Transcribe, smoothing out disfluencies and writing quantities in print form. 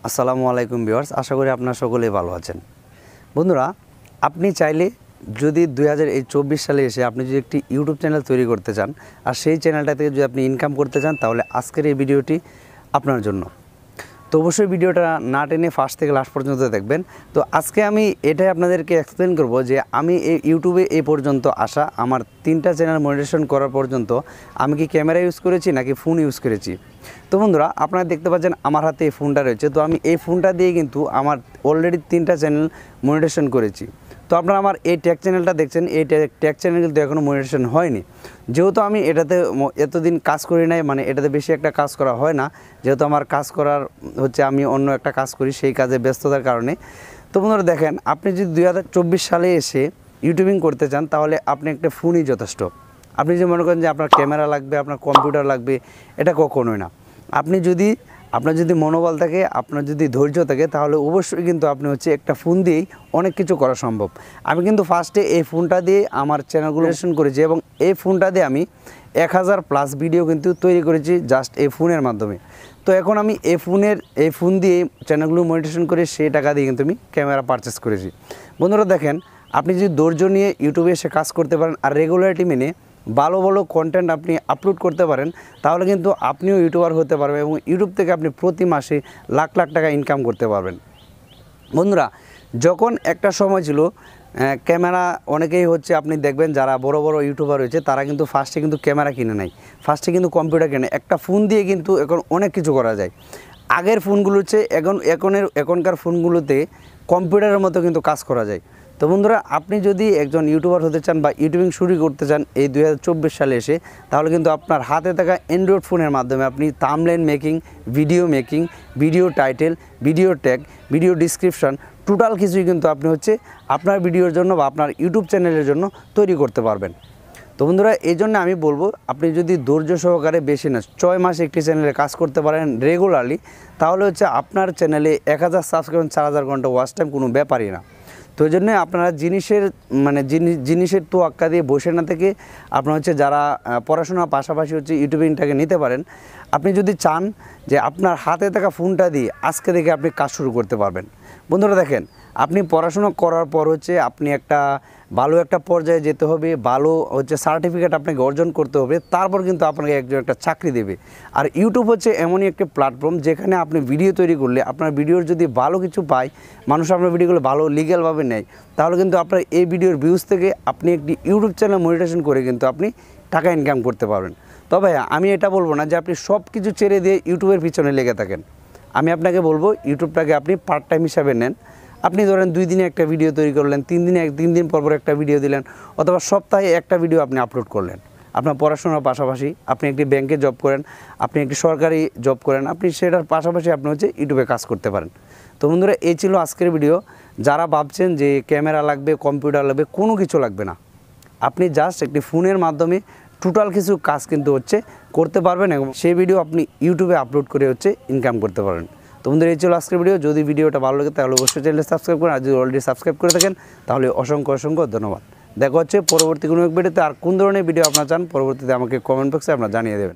আসসালামু আলাইকুম ভিউয়ার্স, আশা করি আপনারা সকলেই ভালো আছেন। বন্ধুরা, আপনি চাইলে যদি 2024 সালে এসে আপনি যদি একটি ইউটিউব চ্যানেল তৈরি করতে চান আর সেই চ্যানেলটা থেকে যদি আপনি ইনকাম করতে চান, তাহলে আজকের এই ভিডিওটি আপনার জন্য। তো অবশ্যই ভিডিওটা না টেনে ফার্স্ট থেকে লাস্ট পর্যন্ত দেখবেন। তো আজকে আমি এটাই আপনাদেরকে এক্সপ্লেন করব যে আমি এই ইউটিউবে এই পর্যন্ত আসা, আমার 3টা চ্যানেল মনিটাইজেশন করার পর্যন্ত আমি কি ক্যামেরা ইউজ করেছি নাকি ফোন ইউজ করেছি। তো বন্ধুরা, আপনারা দেখতে পাচ্ছেন আমার হাতে এই ফোনটা রয়েছে। তো আমি এই ফোনটা দিয়ে কিন্তু আমার অলরেডি 3টা চ্যানেল মনিটাইজেশন করেছি। তো আপনারা আমার এই ট্যাগ চ্যানেলটা দেখছেন, এই ট্যাগ চ্যানেল কিন্তু এখনও মনিটাইজেশন হয়নি, যেহেতু আমি এটাতে এতদিন কাজ করি নাই, মানে এটাতে বেশি একটা কাজ করা হয় না, যেহেতু আমার কাজ করার হচ্ছে আমি অন্য একটা কাজ করি, সেই কাজে ব্যস্ততার কারণে। তো বন্ধুরা দেখেন, আপনি যদি 2024 সালে এসে ইউটিউবিং করতে চান, তাহলে আপনি একটা ফোনই যথেষ্ট। আপনি যে মনে করেন যে আপনার ক্যামেরা লাগবে, আপনার কম্পিউটার লাগবে, এটা কখনোই না। আপনার যদি মনোবল থাকে, আপনার যদি ধৈর্য থাকে, তাহলে অবশ্যই কিন্তু আপনি হচ্ছে একটা ফোন দিয়েই অনেক কিছু করা সম্ভব। আমি কিন্তু ফার্স্টে এই ফোনটা দিয়ে আমার চ্যানেলগুলো মনিটাইজেশন করেছি এবং এই ফোনটা দিয়ে আমি 1000+ ভিডিও কিন্তু তৈরি করেছি জাস্ট এই ফোনের মাধ্যমে। তো এখন আমি এই ফোন দিয়ে চ্যানেলগুলো মনিটাইজেশন করে সেই টাকা দিয়ে কিন্তু আমি ক্যামেরা পারচেস করেছি। বন্ধুরা দেখেন, আপনি যদি ধৈর্য নিয়ে ইউটিউবে এসে কাজ করতে পারেন আর রেগুলারিটি মেনে ভালো ভালো কন্টেন্ট আপনি আপলোড করতে পারেন, তাহলে কিন্তু আপনিও ইউটিউবার হতে পারবেন এবং ইউটিউব থেকে আপনি প্রতি মাসে লাখ লাখ টাকা ইনকাম করতে পারবেন। বন্ধুরা, যখন একটা সময় ছিল ক্যামেরা অনেকেই হচ্ছে, আপনি দেখবেন যারা বড় বড় ইউটিউবার রয়েছে তারা কিন্তু ফার্স্টে কিন্তু ক্যামেরা কিনে নেয়, ফার্স্টে কিন্তু কম্পিউটার কিনে। একটা ফোন দিয়ে কিন্তু এখন অনেক কিছু করা যায়। আগের ফোনগুলো হচ্ছে এখনকার ফোনগুলোতে কম্পিউটারের মতো কিন্তু কাজ করা যায়। তো বন্ধুরা, আপনি যদি একজন ইউটিউবার হতে চান বা ইউটিউবিং শুরু করতে চান এই 2024 সালে এসে, তাহলে কিন্তু আপনার হাতে থাকা অ্যান্ড্রয়েড ফোনের মাধ্যমে আপনি thumbnail making, video making, video title, video tag, video description, total কিছুই কিন্তু আপনি হচ্ছে আপনার ভিডিওর জন্য বা আপনার ইউটিউব চ্যানেলের জন্য তৈরি করতে পারবেন। তো বন্ধুরা, এই জন্য আমি বলবো, আপনি যদি ধৈর্য সহকারে বেশি না 6 মাস একটি চ্যানেলে কাজ করতে পারেন রেগুলারলি, তাহলে হচ্ছে আপনার চ্যানেলে 1000 সাবস্ক্রাইব, 4000 ঘন্টা ওয়াচ টাইম কোনো ব্যাপারই না। তো এই জন্যে আপনারা জিনিসের তো আক্কা দিয়ে বসে না থেকে আপনার হচ্ছে যারা পড়াশোনার পাশাপাশি হচ্ছে ইউটিউবিংটাকে নিতে পারেন। আপনি যদি চান যে আপনার হাতে থাকা ফোনটা দিয়ে আজকে থেকে আপনি কাজ শুরু করতে পারবেন। বন্ধুরা দেখেন, আপনি পড়াশোনা করার পর হচ্ছে আপনি ভালো একটা পর্যায়ে যেতে হবে, ভালো হচ্ছে সার্টিফিকেট আপনাকে অর্জন করতে হবে, তারপর কিন্তু আপনাকে একটা চাকরি দেবে। আর ইউটিউব হচ্ছে এমনই একটি প্ল্যাটফর্ম যেখানে আপনি ভিডিও তৈরি করলে আপনার ভিডিওর যদি ভালো কিছু পায়, মানুষ আপনার ভিডিওগুলো ভালো লিগ্যালভাবে নেয়, তাহলে কিন্তু আপনার এই ভিডিওর ভিউজ থেকে আপনি একটি ইউটিউব চ্যানেল মনিটাইজেশন করে কিন্তু আপনি টাকা ইনকাম করতে পারবেন। তবে আমি এটা বলবো না যে আপনি সব কিছু ছেড়ে দিয়ে ইউটিউবের পিছনে লেগে থাকেন। আমি আপনাকে বলবো, ইউটিউবটাকে আপনি পার্ট টাইম হিসাবে নেন। আপনি ধরেন 2 দিনে একটা ভিডিও তৈরি করলেন, 3 দিন পর একটা ভিডিও দিলেন, অথবা সপ্তাহে একটা ভিডিও আপনি আপলোড করলেন। আপনার পড়াশোনার পাশাপাশি আপনি একটি ব্যাংকে জব করেন, আপনি একটি সরকারি জব করেন, আপনি সেটার পাশাপাশি আপনি হচ্ছে ইউটিউবে কাজ করতে পারেন। তো বন্ধুরা, এই ছিল আজকের ভিডিও। যারা ভাবছেন যে ক্যামেরা লাগবে, কম্পিউটার লাগবে, কোনো কিছু লাগবে না, আপনি জাস্ট একটি ফোনের মাধ্যমে টোটাল কিছু কাজ কিন্তু হচ্ছে করতে পারবেন এবং সেই ভিডিও আপনি ইউটিউবে আপলোড করে হচ্ছে ইনকাম করতে পারবেন। তো বন্ধুরা, এই ছিল আজকের ভিডিও। যদি ভিডিওটা ভালো লাগে তাহলে অবশ্যই চ্যানেলটি সাবস্ক্রাইব করুন, আর যদি অলরেডি সাবস্ক্রাইব করে থাকেন তাহলে অসংখ্য ধন্যবাদ। দেখা হচ্ছে পরবর্তী কোনো এক ভিডিওতে। আর কোন ধরনের ভিডিও আপনারা চান পরবর্তীতে আমাকে কমেন্ট বক্সে আপনারা জানিয়ে দেবেন।